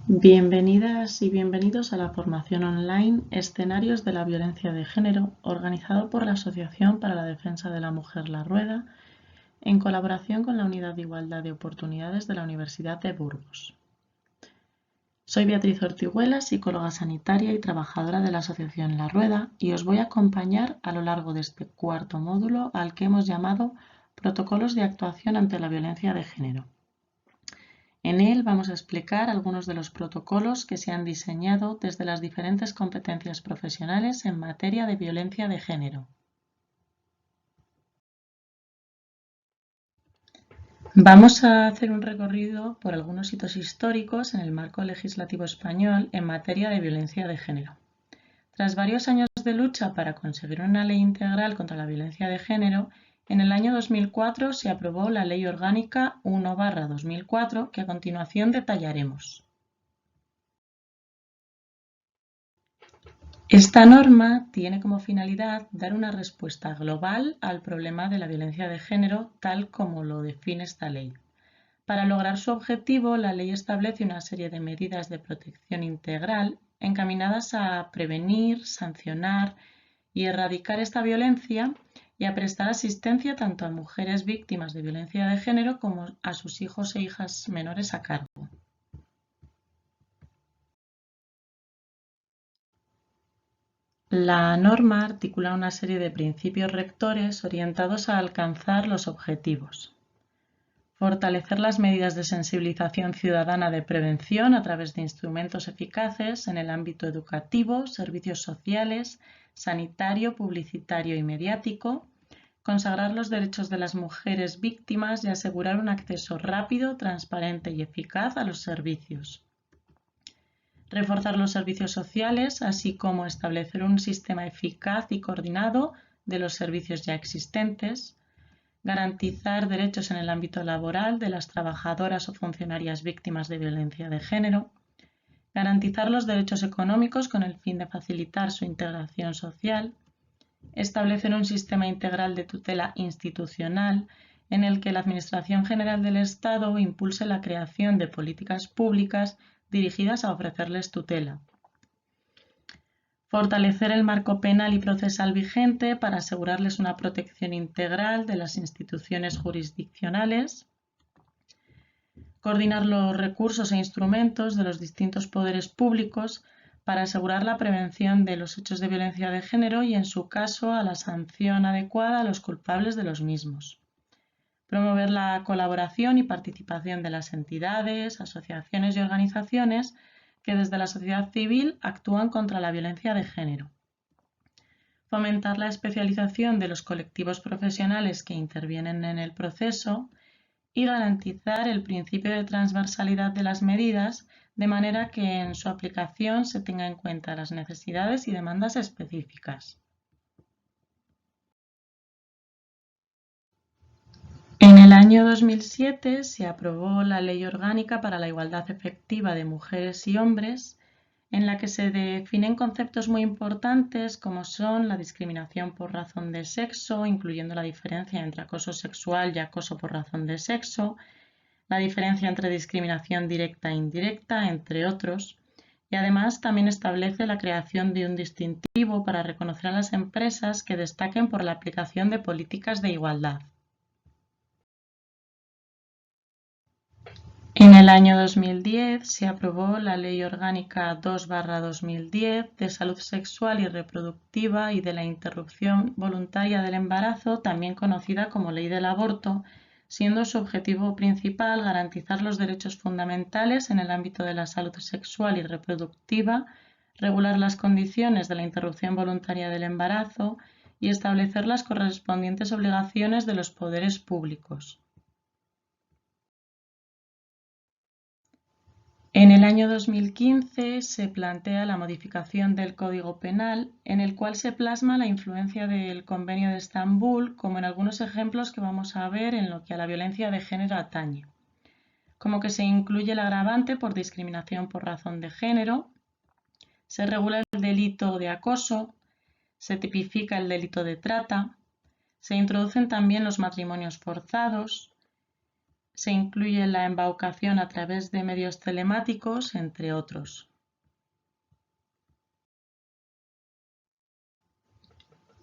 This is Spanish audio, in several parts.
Bienvenidas y bienvenidos a la formación online Escenarios de la Violencia de Género, organizado por la Asociación para la Defensa de la Mujer La Rueda, en colaboración con la Unidad de Igualdad de Oportunidades de la Universidad de Burgos. Soy Beatriz Ortiguela, psicóloga sanitaria y trabajadora de la Asociación La Rueda, y os voy a acompañar a lo largo de este cuarto módulo al que hemos llamado Protocolos de actuación ante la violencia de género. En él vamos a explicar algunos de los protocolos que se han diseñado desde las diferentes competencias profesionales en materia de violencia de género. Vamos a hacer un recorrido por algunos hitos históricos en el marco legislativo español en materia de violencia de género. Tras varios años de lucha para conseguir una ley integral contra la violencia de género, en el año 2004 se aprobó la Ley Orgánica 1/2004, que a continuación detallaremos. Esta norma tiene como finalidad dar una respuesta global al problema de la violencia de género tal como lo define esta ley. Para lograr su objetivo, la ley establece una serie de medidas de protección integral encaminadas a prevenir, sancionar y erradicar esta violencia y a prestar asistencia tanto a mujeres víctimas de violencia de género como a sus hijos e hijas menores a cargo. La norma articula una serie de principios rectores orientados a alcanzar los objetivos. Fortalecer las medidas de sensibilización ciudadana de prevención a través de instrumentos eficaces en el ámbito educativo, servicios sociales, sanitario, publicitario y mediático. Consagrar los derechos de las mujeres víctimas y asegurar un acceso rápido, transparente y eficaz a los servicios. Reforzar los servicios sociales, así como establecer un sistema eficaz y coordinado de los servicios ya existentes. Garantizar derechos en el ámbito laboral de las trabajadoras o funcionarias víctimas de violencia de género. Garantizar los derechos económicos con el fin de facilitar su integración social. Establecer un sistema integral de tutela institucional en el que la Administración General del Estado impulse la creación de políticas públicas dirigidas a ofrecerles tutela. Fortalecer el marco penal y procesal vigente para asegurarles una protección integral de las instituciones jurisdiccionales. Coordinar los recursos e instrumentos de los distintos poderes públicos para asegurar la prevención de los hechos de violencia de género y, en su caso, a la sanción adecuada a los culpables de los mismos. Promover la colaboración y participación de las entidades, asociaciones y organizaciones que desde la sociedad civil actúan contra la violencia de género. Fomentar la especialización de los colectivos profesionales que intervienen en el proceso y garantizar el principio de transversalidad de las medidas de manera que en su aplicación se tenga en cuenta las necesidades y demandas específicas. En el año 2007 se aprobó la Ley Orgánica para la Igualdad Efectiva de Mujeres y Hombres, en la que se definen conceptos muy importantes como son la discriminación por razón de sexo, incluyendo la diferencia entre acoso sexual y acoso por razón de sexo, la diferencia entre discriminación directa e indirecta, entre otros, y además también establece la creación de un distintivo para reconocer a las empresas que destaquen por la aplicación de políticas de igualdad. En el año 2010 se aprobó la Ley Orgánica 2/2010 de Salud Sexual y Reproductiva y de la Interrupción Voluntaria del Embarazo, también conocida como Ley del Aborto, siendo su objetivo principal garantizar los derechos fundamentales en el ámbito de la salud sexual y reproductiva, regular las condiciones de la interrupción voluntaria del embarazo y establecer las correspondientes obligaciones de los poderes públicos. En el año 2015 se plantea la modificación del Código Penal, en el cual se plasma la influencia del Convenio de Estambul, como en algunos ejemplos que vamos a ver en lo que a la violencia de género atañe, como que se incluye el agravante por discriminación por razón de género, se regula el delito de acoso, se tipifica el delito de trata, se introducen también los matrimonios forzados, Se incluye la embaucación a través de medios telemáticos, entre otros.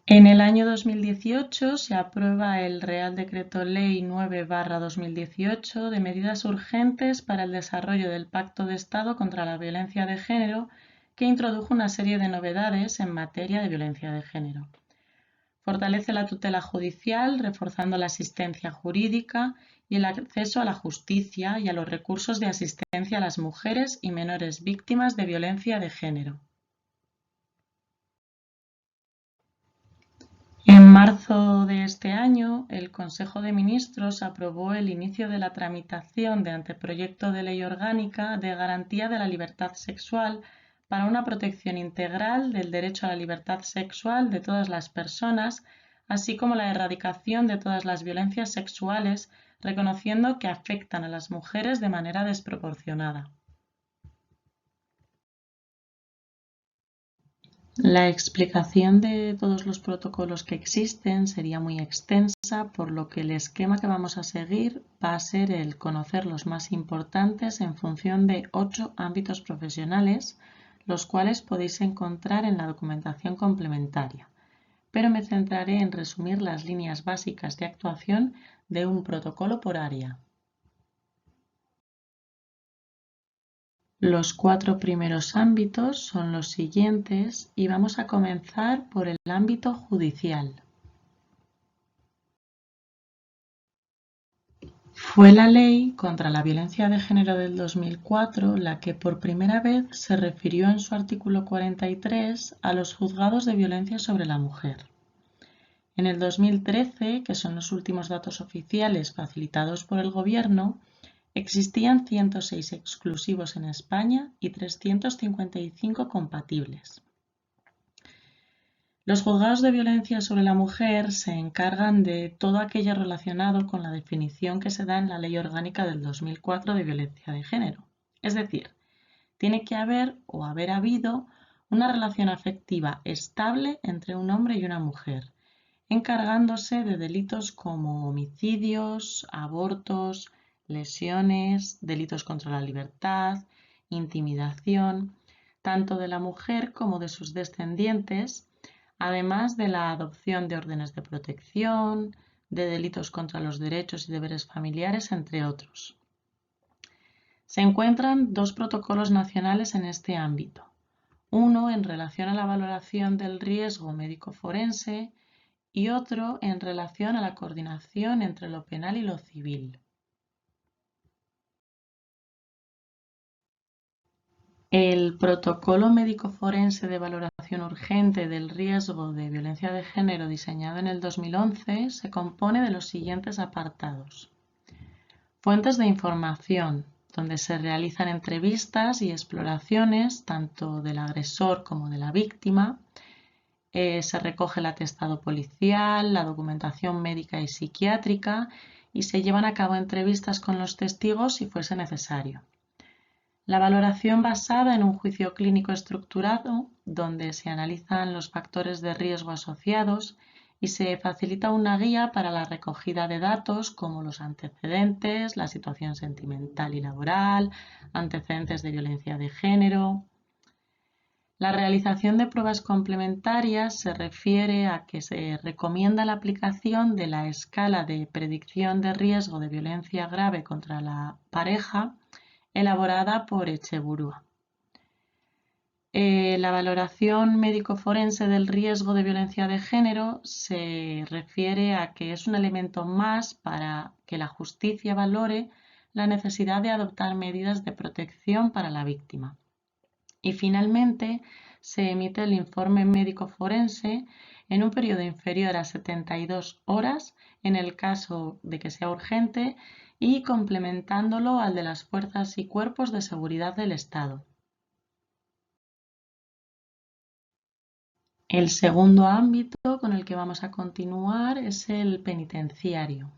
En el año 2018 se aprueba el Real Decreto Ley 9/2018 de medidas urgentes para el desarrollo del Pacto de Estado contra la Violencia de Género, que introdujo una serie de novedades en materia de violencia de género. Fortalece la tutela judicial, reforzando la asistencia jurídica y el acceso a la justicia y a los recursos de asistencia a las mujeres y menores víctimas de violencia de género. En marzo de este año, el Consejo de Ministros aprobó el inicio de la tramitación de anteproyecto de ley orgánica de garantía de la libertad sexual para una protección integral del derecho a la libertad sexual de todas las personas, así como la erradicación de todas las violencias sexuales, reconociendo que afectan a las mujeres de manera desproporcionada. La explicación de todos los protocolos que existen sería muy extensa, por lo que el esquema que vamos a seguir va a ser el conocer los más importantes en función de 8 ámbitos profesionales, los cuales podéis encontrar en la documentación complementaria, pero me centraré en resumir las líneas básicas de actuación de un protocolo por área. Los 4 primeros ámbitos son los siguientes y vamos a comenzar por el ámbito judicial. Fue la Ley contra la Violencia de Género del 2004 la que por primera vez se refirió en su artículo 43 a los juzgados de violencia sobre la mujer. En el 2013, que son los últimos datos oficiales facilitados por el Gobierno, existían 106 exclusivos en España y 355 compatibles. Los juzgados de violencia sobre la mujer se encargan de todo aquello relacionado con la definición que se da en la Ley Orgánica del 2004 de violencia de género. Es decir, tiene que haber o haber habido una relación afectiva estable entre un hombre y una mujer, encargándose de delitos como homicidios, abortos, lesiones, delitos contra la libertad, intimidación, tanto de la mujer como de sus descendientes, además de la adopción de órdenes de protección, de delitos contra los derechos y deberes familiares, entre otros. Se encuentran 2 protocolos nacionales en este ámbito, uno en relación a la valoración del riesgo médico-forense y otro en relación a la coordinación entre lo penal y lo civil. El protocolo médico-forense de valoración urgente del riesgo de violencia de género diseñado en el 2011 se compone de los siguientes apartados. Fuentes de información, donde se realizan entrevistas y exploraciones tanto del agresor como de la víctima. Se recoge el atestado policial, la documentación médica y psiquiátrica y se llevan a cabo entrevistas con los testigos si fuese necesario. La valoración basada en un juicio clínico estructurado, donde se analizan los factores de riesgo asociados y se facilita una guía para la recogida de datos como los antecedentes, la situación sentimental y laboral, antecedentes de violencia de género. La realización de pruebas complementarias se refiere a que se recomienda la aplicación de la escala de predicción de riesgo de violencia grave contra la pareja elaborada por Etxeburua. La valoración médico-forense del riesgo de violencia de género se refiere a que es un elemento más para que la justicia valore la necesidad de adoptar medidas de protección para la víctima. Y finalmente se emite el informe médico forense en un periodo inferior a 72 horas en el caso de que sea urgente y complementándolo al de las fuerzas y cuerpos de seguridad del Estado. El segundo ámbito con el que vamos a continuar es el penitenciario.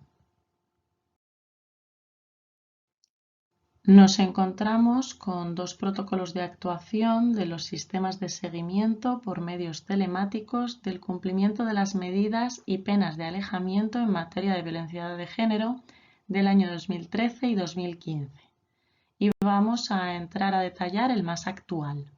Nos encontramos con 2 protocolos de actuación de los sistemas de seguimiento por medios telemáticos del cumplimiento de las medidas y penas de alejamiento en materia de violencia de género del año 2013 y 2015. Y vamos a entrar a detallar el más actual.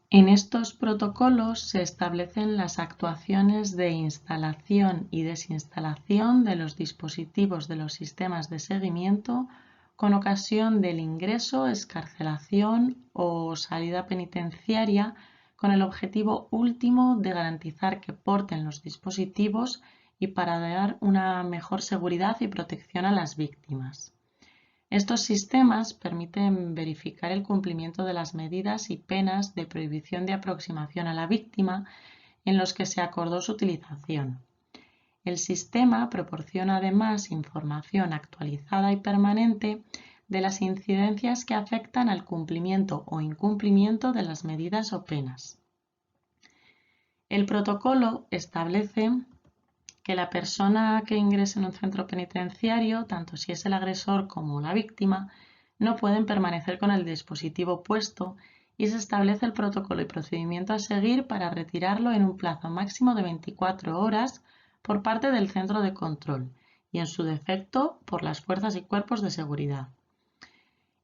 En estos protocolos se establecen las actuaciones de instalación y desinstalación de los dispositivos de los sistemas de seguimiento con ocasión del ingreso, excarcelación o salida penitenciaria, con el objetivo último de garantizar que porten los dispositivos y para dar una mejor seguridad y protección a las víctimas. Estos sistemas permiten verificar el cumplimiento de las medidas y penas de prohibición de aproximación a la víctima en los que se acordó su utilización. El sistema proporciona además información actualizada y permanente de las incidencias que afectan al cumplimiento o incumplimiento de las medidas o penas. El protocolo establece que la persona que ingrese en un centro penitenciario, tanto si es el agresor como la víctima, no pueden permanecer con el dispositivo puesto y se establece el protocolo y procedimiento a seguir para retirarlo en un plazo máximo de 24 horas por parte del centro de control y, en su defecto, por las fuerzas y cuerpos de seguridad.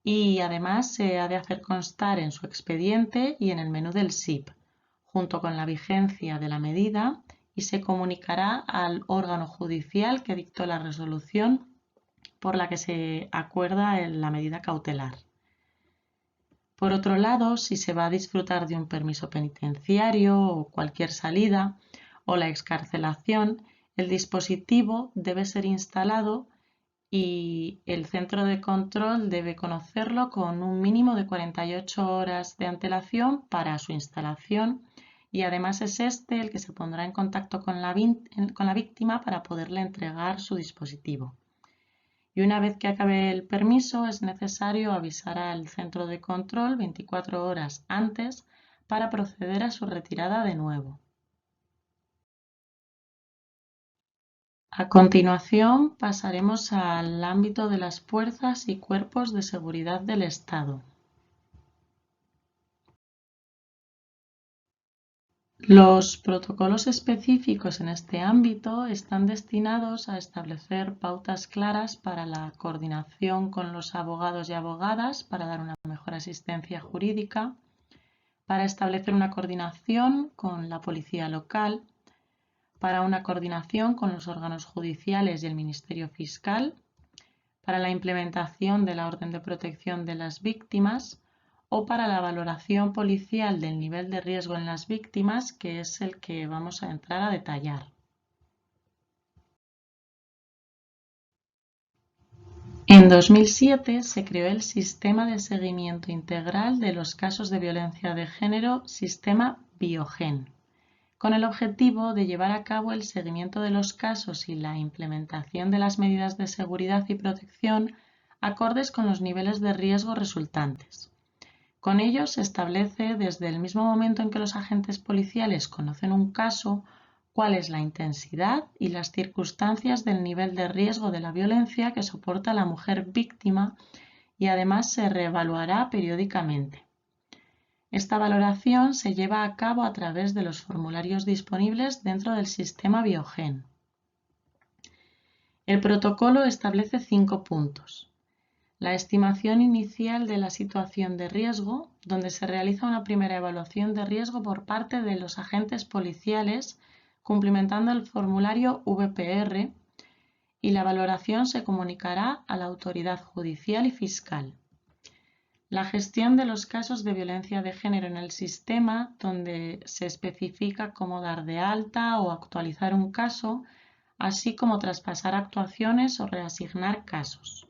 Y además se ha de hacer constar en su expediente y en el menú del SIP, junto con la vigencia de la medida, y se comunicará al órgano judicial que dictó la resolución por la que se acuerda la medida cautelar. Por otro lado, si se va a disfrutar de un permiso penitenciario o cualquier salida o la excarcelación, el dispositivo debe ser instalado y el centro de control debe conocerlo con un mínimo de 48 horas de antelación para su instalación, y además es este el que se pondrá en contacto con la víctima para poderle entregar su dispositivo. Y una vez que acabe el permiso es necesario avisar al centro de control 24 horas antes para proceder a su retirada de nuevo. A continuación pasaremos al ámbito de las fuerzas y cuerpos de seguridad del Estado. Los protocolos específicos en este ámbito están destinados a establecer pautas claras para la coordinación con los abogados y abogadas para dar una mejor asistencia jurídica, para establecer una coordinación con la policía local, para una coordinación con los órganos judiciales y el Ministerio Fiscal, para la implementación de la orden de protección de las víctimas o para la valoración policial del nivel de riesgo en las víctimas, que es el que vamos a entrar a detallar. En 2007 se creó el Sistema de Seguimiento Integral de los Casos de Violencia de Género, Sistema Biogen, con el objetivo de llevar a cabo el seguimiento de los casos y la implementación de las medidas de seguridad y protección acordes con los niveles de riesgo resultantes. Con ello se establece desde el mismo momento en que los agentes policiales conocen un caso, cuál es la intensidad y las circunstancias del nivel de riesgo de la violencia que soporta la mujer víctima, y además se reevaluará periódicamente. Esta valoración se lleva a cabo a través de los formularios disponibles dentro del sistema Biogen. El protocolo establece 5 puntos. La estimación inicial de la situación de riesgo, donde se realiza una primera evaluación de riesgo por parte de los agentes policiales, cumplimentando el formulario VPR, y la valoración se comunicará a la autoridad judicial y fiscal. La gestión de los casos de violencia de género en el sistema, donde se especifica cómo dar de alta o actualizar un caso, así como traspasar actuaciones o reasignar casos.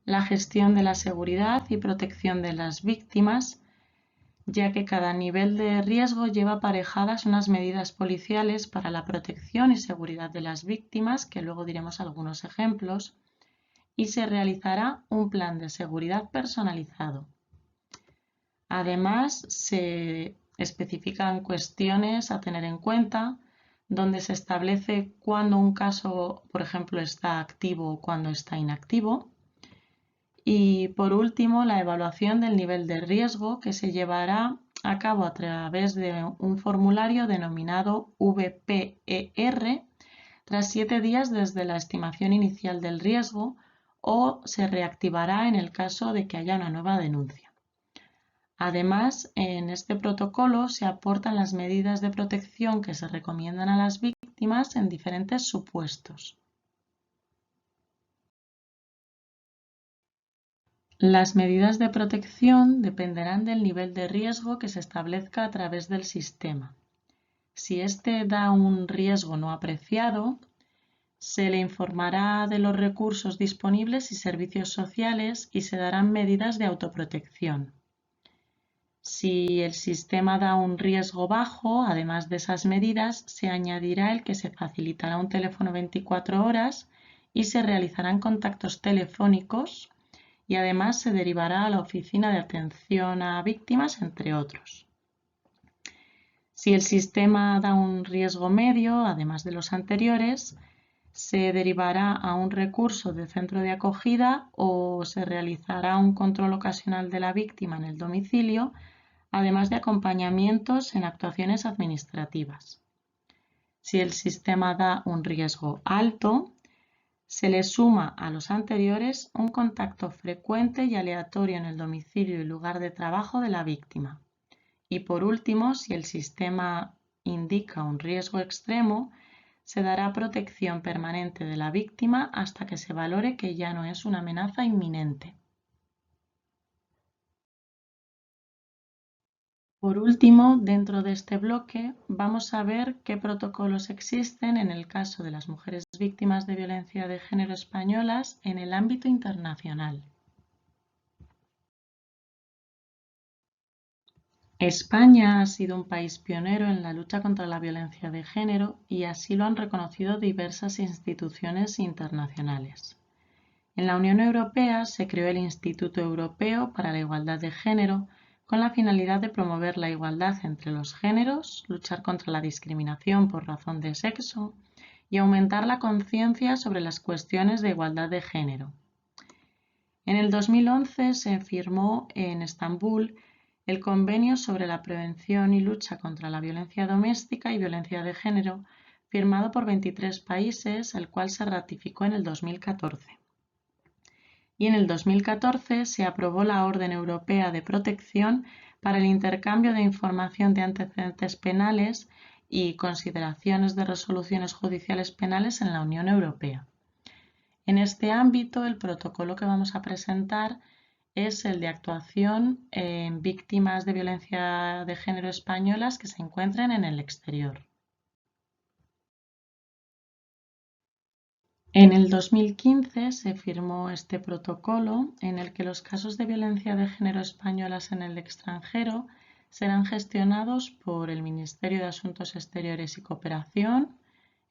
La gestión de la seguridad y protección de las víctimas, ya que cada nivel de riesgo lleva aparejadas unas medidas policiales para la protección y seguridad de las víctimas, que luego diremos algunos ejemplos, y se realizará un plan de seguridad personalizado. Además, se especifican cuestiones a tener en cuenta, donde se establece cuándo un caso, por ejemplo, está activo o cuándo está inactivo. Y por último, la evaluación del nivel de riesgo, que se llevará a cabo a través de un formulario denominado VPER tras 7 días desde la estimación inicial del riesgo o se reactivará en el caso de que haya una nueva denuncia. Además, en este protocolo se aportan las medidas de protección que se recomiendan a las víctimas en diferentes supuestos. Las medidas de protección dependerán del nivel de riesgo que se establezca a través del sistema. Si éste da un riesgo no apreciado, se le informará de los recursos disponibles y servicios sociales y se darán medidas de autoprotección. Si el sistema da un riesgo bajo, además de esas medidas, se añadirá el que se facilitará un teléfono 24 horas y se realizarán contactos telefónicos y además se derivará a la Oficina de Atención a Víctimas, entre otros. Si el sistema da un riesgo medio, además de los anteriores, se derivará a un recurso de centro de acogida o se realizará un control ocasional de la víctima en el domicilio, además de acompañamientos en actuaciones administrativas. Si el sistema da un riesgo alto, se le suma a los anteriores un contacto frecuente y aleatorio en el domicilio y lugar de trabajo de la víctima. Y por último, si el sistema indica un riesgo extremo, se dará protección permanente de la víctima hasta que se valore que ya no es una amenaza inminente. Por último, dentro de este bloque vamos a ver qué protocolos existen en el caso de las mujeres víctimas de violencia de género españolas en el ámbito internacional. España ha sido un país pionero en la lucha contra la violencia de género y así lo han reconocido diversas instituciones internacionales. En la Unión Europea se creó el Instituto Europeo para la Igualdad de Género con la finalidad de promover la igualdad entre los géneros, luchar contra la discriminación por razón de sexo y aumentar la conciencia sobre las cuestiones de igualdad de género. En el 2011 se firmó en Estambul el Convenio sobre la prevención y lucha contra la violencia doméstica y violencia de género, firmado por 23 países, el cual se ratificó en el 2014. Y en el 2014 se aprobó la Orden Europea de Protección para el intercambio de información de antecedentes penales y consideraciones de resoluciones judiciales penales en la Unión Europea. En este ámbito, el protocolo que vamos a presentar es el de actuación en víctimas de violencia de género españolas que se encuentren en el exterior. En el 2015 se firmó este protocolo en el que los casos de violencia de género españolas en el extranjero serán gestionados por el Ministerio de Asuntos Exteriores y Cooperación,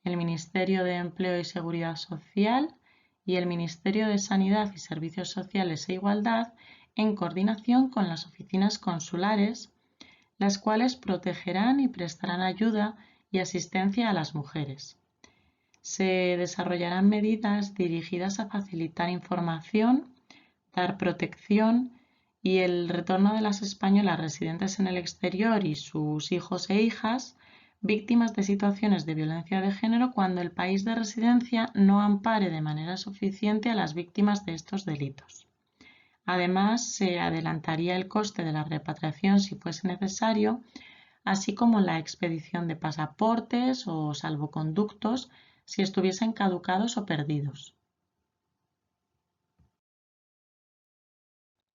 el Ministerio de Empleo y Seguridad Social y el Ministerio de Sanidad y Servicios Sociales e Igualdad en coordinación con las oficinas consulares, las cuales protegerán y prestarán ayuda y asistencia a las mujeres. Se desarrollarán medidas dirigidas a facilitar información, dar protección y el retorno de las españolas residentes en el exterior y sus hijos e hijas víctimas de situaciones de violencia de género cuando el país de residencia no ampare de manera suficiente a las víctimas de estos delitos. Además, se adelantaría el coste de la repatriación si fuese necesario, así como la expedición de pasaportes o salvoconductos si estuviesen caducados o perdidos.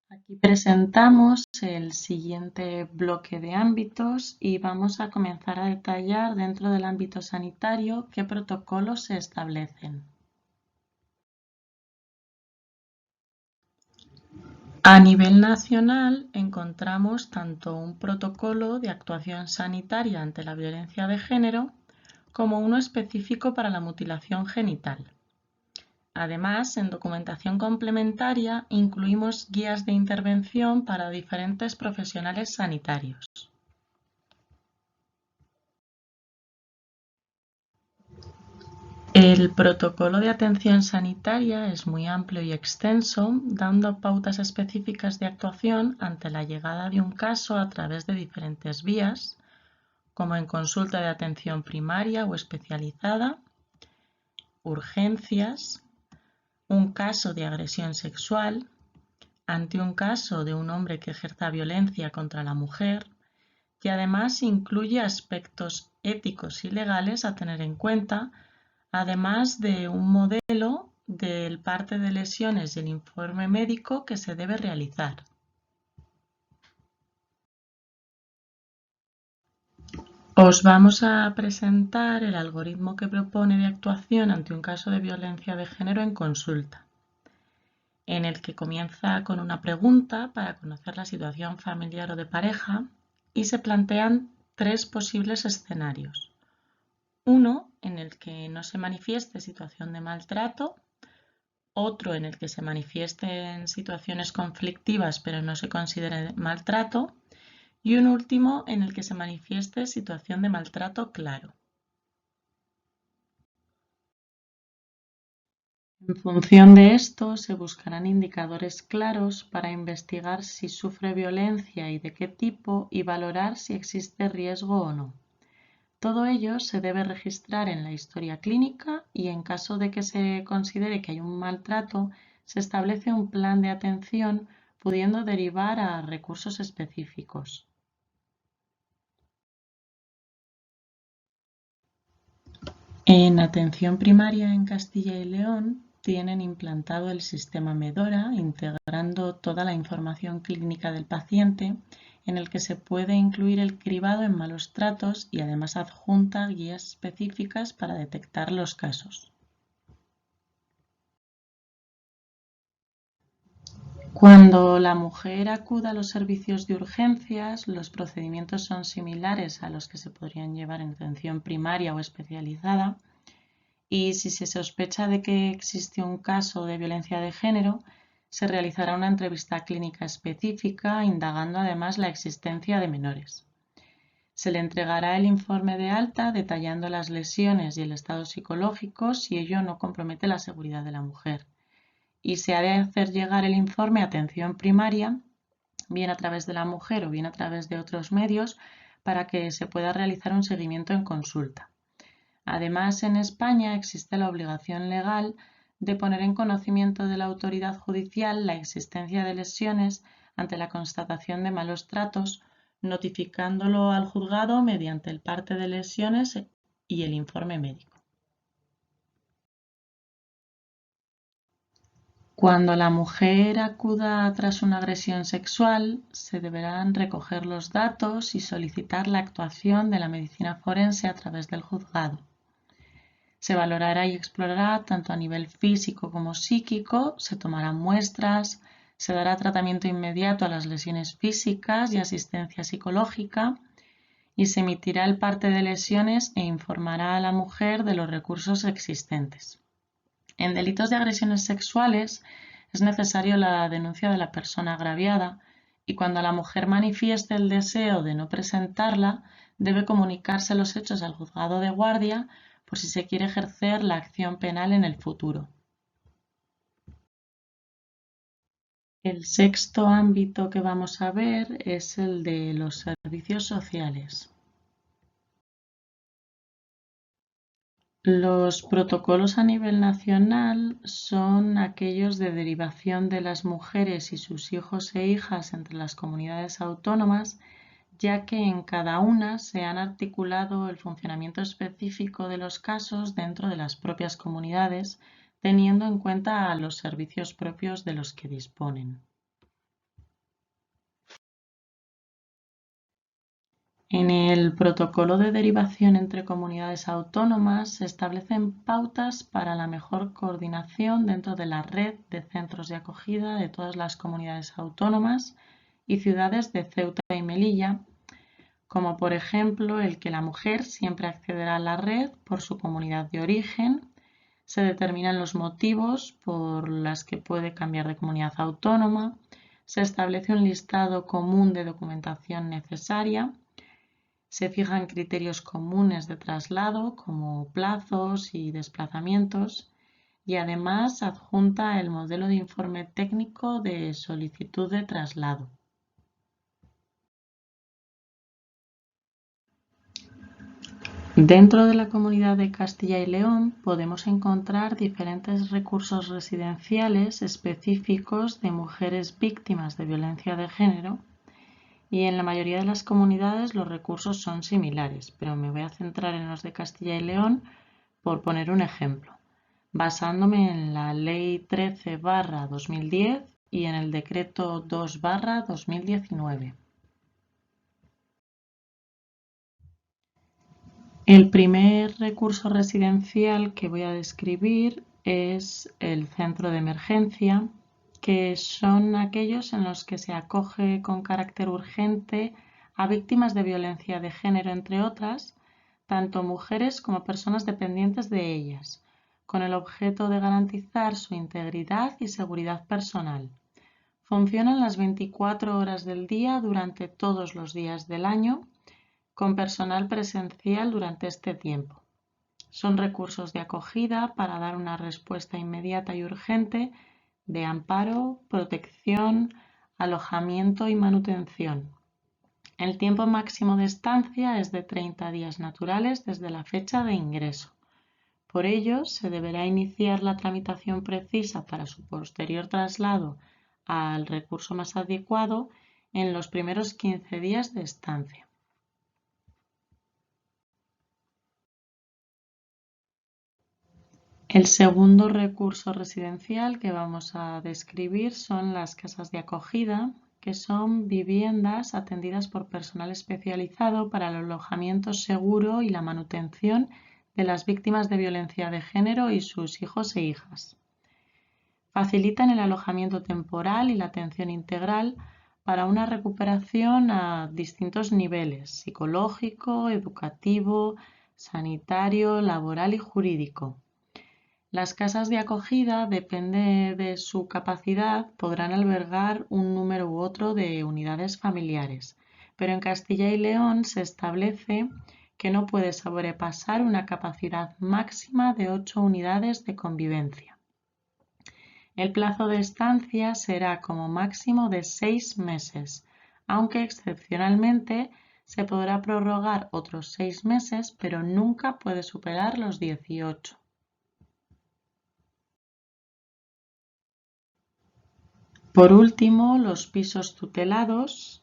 Aquí presentamos el siguiente bloque de ámbitos y vamos a comenzar a detallar dentro del ámbito sanitario qué protocolos se establecen. A nivel nacional encontramos tanto un protocolo de actuación sanitaria ante la violencia de género como uno específico para la mutilación genital. Además, en documentación complementaria incluimos guías de intervención para diferentes profesionales sanitarios. El protocolo de atención sanitaria es muy amplio y extenso, dando pautas específicas de actuación ante la llegada de un caso a través de diferentes vías, como en consulta de atención primaria o especializada, urgencias, un caso de agresión sexual, ante un caso de un hombre que ejerza violencia contra la mujer, y además incluye aspectos éticos y legales a tener en cuenta, además de un modelo del parte de lesiones y el informe médico que se debe realizar. Os vamos a presentar el algoritmo que propone de actuación ante un caso de violencia de género en consulta, en el que comienza con una pregunta para conocer la situación familiar o de pareja y se plantean 3 posibles escenarios. Uno en el que no se manifieste situación de maltrato, otro en el que se manifiesten situaciones conflictivas pero no se considere maltrato, y un último en el que se manifieste situación de maltrato claro. En función de esto, se buscarán indicadores claros para investigar si sufre violencia y de qué tipo y valorar si existe riesgo o no. Todo ello se debe registrar en la historia clínica y en caso de que se considere que hay un maltrato, se establece un plan de atención pudiendo derivar a recursos específicos. En atención primaria en Castilla y León tienen implantado el sistema Medora, integrando toda la información clínica del paciente, en el que se puede incluir el cribado en malos tratos y además adjunta guías específicas para detectar los casos. Cuando la mujer acuda a los servicios de urgencias, los procedimientos son similares a los que se podrían llevar en atención primaria o especializada, y si se sospecha de que existe un caso de violencia de género, se realizará una entrevista clínica específica, indagando además la existencia de menores. Se le entregará el informe de alta detallando las lesiones y el estado psicológico si ello no compromete la seguridad de la mujer. Y se ha de hacer llegar el informe a atención primaria, bien a través de la mujer o bien a través de otros medios, para que se pueda realizar un seguimiento en consulta. Además, en España existe la obligación legal de poner en conocimiento de la autoridad judicial la existencia de lesiones ante la constatación de malos tratos, notificándolo al juzgado mediante el parte de lesiones y el informe médico. Cuando la mujer acuda tras una agresión sexual, se deberán recoger los datos y solicitar la actuación de la medicina forense a través del juzgado. Se valorará y explorará tanto a nivel físico como psíquico, se tomarán muestras, se dará tratamiento inmediato a las lesiones físicas y asistencia psicológica, y se emitirá el parte de lesiones e informará a la mujer de los recursos existentes. En delitos de agresiones sexuales es necesario la denuncia de la persona agraviada y cuando la mujer manifieste el deseo de no presentarla, debe comunicarse los hechos al juzgado de guardia por si se quiere ejercer la acción penal en el futuro. El sexto ámbito que vamos a ver es el de los servicios sociales. Los protocolos a nivel nacional son aquellos de derivación de las mujeres y sus hijos e hijas entre las comunidades autónomas, ya que en cada una se han articulado el funcionamiento específico de los casos dentro de las propias comunidades, teniendo en cuenta a los servicios propios de los que disponen. En el protocolo de derivación entre comunidades autónomas se establecen pautas para la mejor coordinación dentro de la red de centros de acogida de todas las comunidades autónomas y ciudades de Ceuta y Melilla, como por ejemplo el que la mujer siempre accederá a la red por su comunidad de origen, se determinan los motivos por los que puede cambiar de comunidad autónoma, se establece un listado común de documentación necesaria, Se fijan criterios comunes de traslado como plazos y desplazamientos y además adjunta el modelo de informe técnico de solicitud de traslado. Dentro de la Comunidad de Castilla y León podemos encontrar diferentes recursos residenciales específicos de mujeres víctimas de violencia de género y en la mayoría de las comunidades los recursos son similares, pero me voy a centrar en los de Castilla y León por poner un ejemplo, basándome en la Ley 13/2010 y en el Decreto 2/2019. El primer recurso residencial que voy a describir es el centro de emergencia, que son aquellos en los que se acoge con carácter urgente a víctimas de violencia de género, entre otras, tanto mujeres como personas dependientes de ellas, con el objeto de garantizar su integridad y seguridad personal. Funcionan las 24 horas del día durante todos los días del año, con personal presencial durante este tiempo. Son recursos de acogida para dar una respuesta inmediata y urgente de amparo, protección, alojamiento y manutención. El tiempo máximo de estancia es de 30 días naturales desde la fecha de ingreso. Por ello, se deberá iniciar la tramitación precisa para su posterior traslado al recurso más adecuado en los primeros 15 días de estancia. El segundo recurso residencial que vamos a describir son las casas de acogida, que son viviendas atendidas por personal especializado para el alojamiento seguro y la manutención de las víctimas de violencia de género y sus hijos e hijas. Facilitan el alojamiento temporal y la atención integral para una recuperación a distintos niveles: psicológico, educativo, sanitario, laboral y jurídico. Las casas de acogida, depende de su capacidad, podrán albergar un número u otro de unidades familiares, pero en Castilla y León se establece que no puede sobrepasar una capacidad máxima de 8 unidades de convivencia. El plazo de estancia será como máximo de 6 meses, aunque excepcionalmente se podrá prorrogar otros 6 meses, pero nunca puede superar los 18. Por último, los pisos tutelados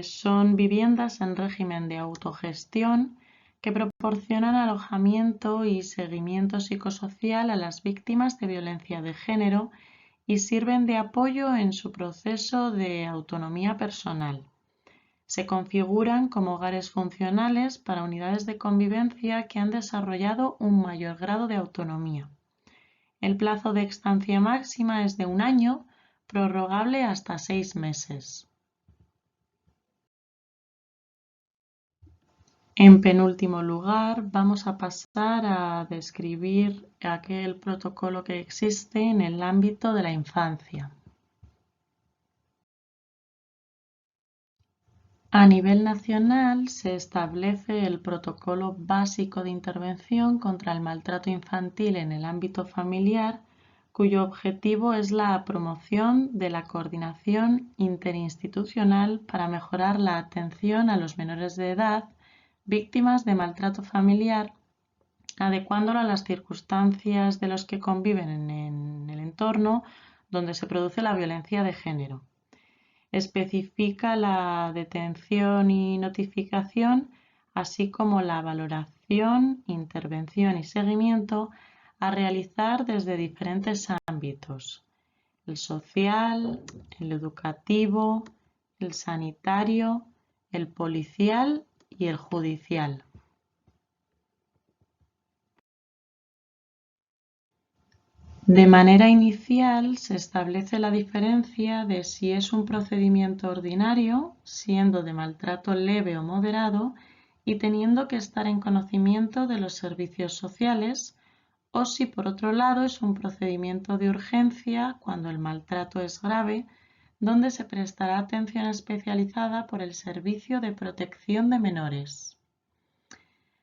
son viviendas en régimen de autogestión que proporcionan alojamiento y seguimiento psicosocial a las víctimas de violencia de género y sirven de apoyo en su proceso de autonomía personal. Se configuran como hogares funcionales para unidades de convivencia que han desarrollado un mayor grado de autonomía. El plazo de estancia máxima es de 1 año, prorrogable hasta 6 meses. En penúltimo lugar, vamos a pasar a describir aquel protocolo que existe en el ámbito de la infancia. A nivel nacional se establece el Protocolo Básico de Intervención contra el Maltrato Infantil en el ámbito familiar, cuyo objetivo es la promoción de la coordinación interinstitucional para mejorar la atención a los menores de edad víctimas de maltrato familiar, adecuándolo a las circunstancias de los que conviven en el entorno donde se produce la violencia de género. Especifica la detención y notificación, así como la valoración, intervención y seguimiento a realizar desde diferentes ámbitos: el social, el educativo, el sanitario, el policial y el judicial. De manera inicial, se establece la diferencia de si es un procedimiento ordinario, siendo de maltrato leve o moderado y teniendo que estar en conocimiento de los servicios sociales, o si por otro lado es un procedimiento de urgencia cuando el maltrato es grave, donde se prestará atención especializada por el Servicio de Protección de Menores.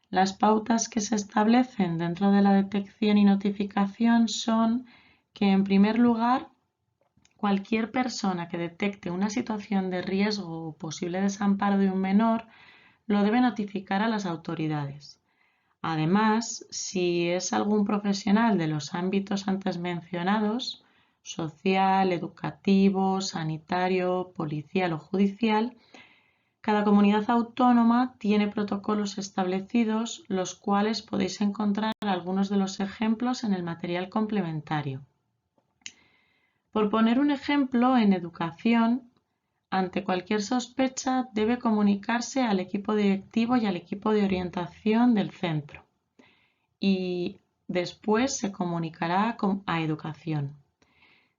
Las pautas que se establecen dentro de la detección y notificación son que, en primer lugar, cualquier persona que detecte una situación de riesgo o posible desamparo de un menor lo debe notificar a las autoridades. Además, si es algún profesional de los ámbitos antes mencionados, social, educativo, sanitario, policial o judicial, cada comunidad autónoma tiene protocolos establecidos, los cuales podéis encontrar algunos de los ejemplos en el material complementario. Por poner un ejemplo, en educación, ante cualquier sospecha debe comunicarse al equipo directivo y al equipo de orientación del centro y después se comunicará a educación.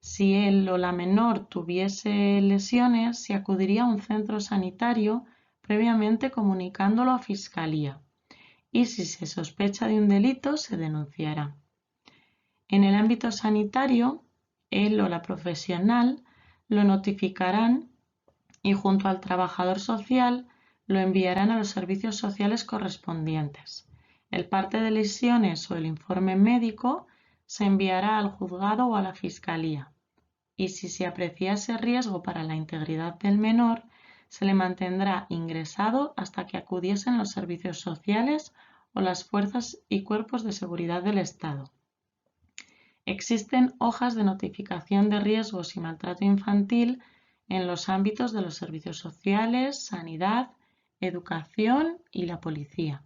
Si él o la menor tuviese lesiones, se acudiría a un centro sanitario previamente comunicándolo a Fiscalía y si se sospecha de un delito se denunciará. En el ámbito sanitario, él o la profesional lo notificarán y junto al trabajador social lo enviarán a los servicios sociales correspondientes. El parte de lesiones o el informe médico se enviará al juzgado o a la Fiscalía y si se apreciase riesgo para la integridad del menor, se le mantendrá ingresado hasta que acudiesen los servicios sociales o las fuerzas y cuerpos de seguridad del Estado. Existen hojas de notificación de riesgos y maltrato infantil en los ámbitos de los servicios sociales, sanidad, educación y la policía.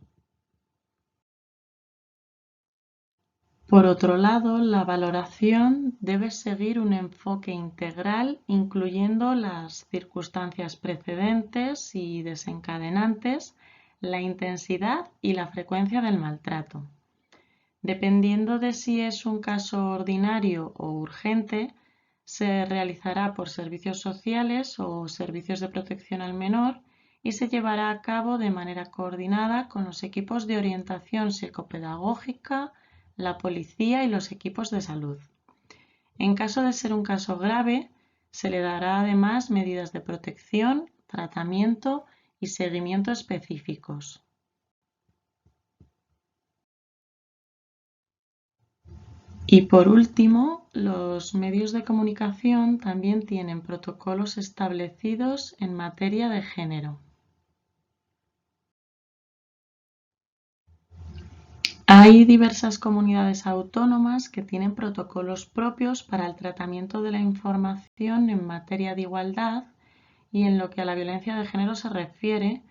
Por otro lado, la valoración debe seguir un enfoque integral, incluyendo las circunstancias precedentes y desencadenantes, la intensidad y la frecuencia del maltrato. Dependiendo de si es un caso ordinario o urgente, se realizará por servicios sociales o servicios de protección al menor y se llevará a cabo de manera coordinada con los equipos de orientación psicopedagógica, la policía y los equipos de salud. En caso de ser un caso grave, se le dará además medidas de protección, tratamiento y seguimiento específicos. Y por último, los medios de comunicación también tienen protocolos establecidos en materia de género. Hay diversas comunidades autónomas que tienen protocolos propios para el tratamiento de la información en materia de igualdad y en lo que a la violencia de género se refiere,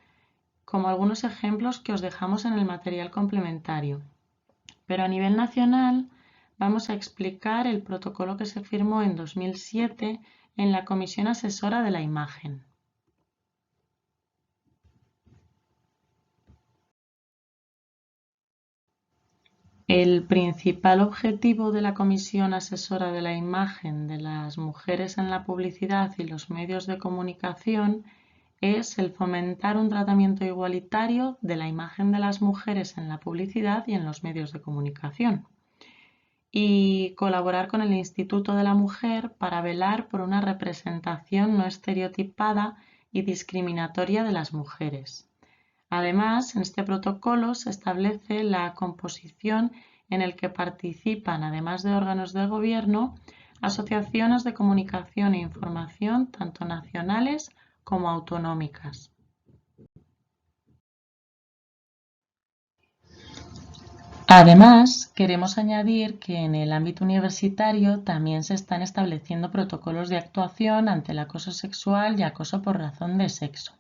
como algunos ejemplos que os dejamos en el material complementario. Pero a nivel nacional vamos a explicar el protocolo que se firmó en 2007 en la Comisión Asesora de la Imagen. El principal objetivo de la Comisión Asesora de la Imagen de las Mujeres en la Publicidad y los Medios de Comunicación es el fomentar un tratamiento igualitario de la imagen de las mujeres en la publicidad y en los medios de comunicación, y colaborar con el Instituto de la Mujer para velar por una representación no estereotipada y discriminatoria de las mujeres. Además, en este protocolo se establece la composición en el que participan, además de órganos de gobierno, asociaciones de comunicación e información tanto nacionales como autonómicas. Además, queremos añadir que en el ámbito universitario también se están estableciendo protocolos de actuación ante el acoso sexual y acoso por razón de sexo.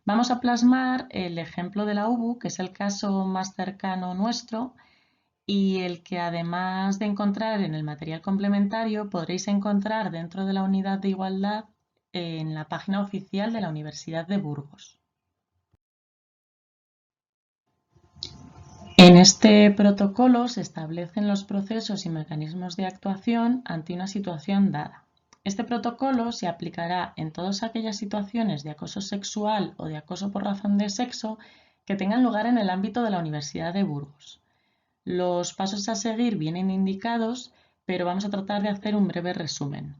Vamos a plasmar el ejemplo de la UBU, que es el caso más cercano nuestro y el que, además de encontrar en el material complementario, podréis encontrar dentro de la unidad de igualdad en la página oficial de la Universidad de Burgos. En este protocolo se establecen los procesos y mecanismos de actuación ante una situación dada. Este protocolo se aplicará en todas aquellas situaciones de acoso sexual o de acoso por razón de sexo que tengan lugar en el ámbito de la Universidad de Burgos. Los pasos a seguir vienen indicados, pero vamos a tratar de hacer un breve resumen.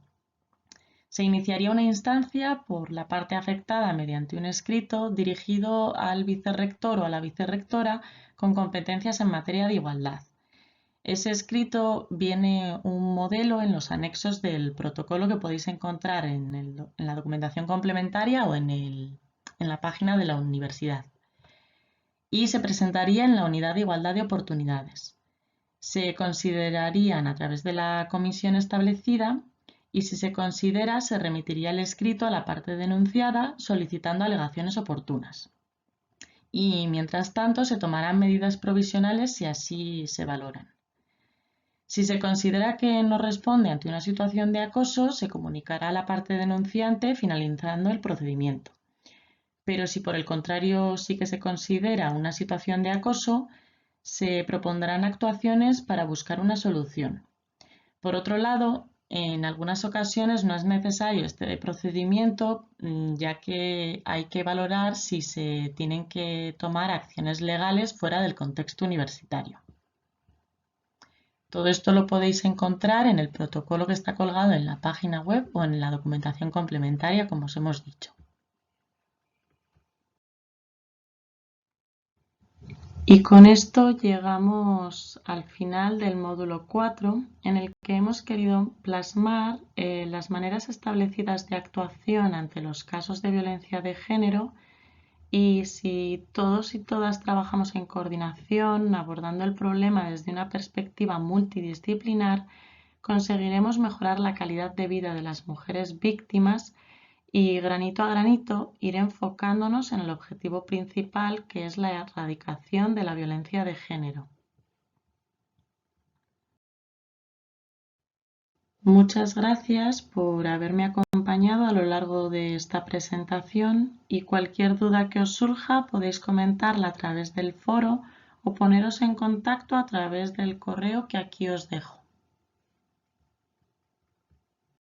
Se iniciaría una instancia por la parte afectada mediante un escrito dirigido al vicerrector o a la vicerrectora con competencias en materia de igualdad. Ese escrito viene un modelo en los anexos del protocolo que podéis encontrar en la documentación complementaria o en la página de la universidad. Y se presentaría en la unidad de igualdad de oportunidades. Se considerarían a través de la comisión establecida y si se considera se remitiría el escrito a la parte denunciada solicitando alegaciones oportunas. Y mientras tanto se tomarán medidas provisionales si así se valoran. Si se considera que no responde ante una situación de acoso, se comunicará a la parte denunciante finalizando el procedimiento. Pero si por el contrario sí que se considera una situación de acoso, se propondrán actuaciones para buscar una solución. Por otro lado, en algunas ocasiones no es necesario este procedimiento, ya que hay que valorar si se tienen que tomar acciones legales fuera del contexto universitario. Todo esto lo podéis encontrar en el protocolo que está colgado en la página web o en la documentación complementaria, como os hemos dicho. Y con esto llegamos al final del módulo 4, en el que hemos querido plasmar las maneras establecidas de actuación ante los casos de violencia de género y si todos y todas trabajamos en coordinación, abordando el problema desde una perspectiva multidisciplinar, conseguiremos mejorar la calidad de vida de las mujeres víctimas y granito a granito ir enfocándonos en el objetivo principal, que es la erradicación de la violencia de género. Muchas gracias por haberme acompañado a lo largo de esta presentación y cualquier duda que os surja podéis comentarla a través del foro o poneros en contacto a través del correo que aquí os dejo.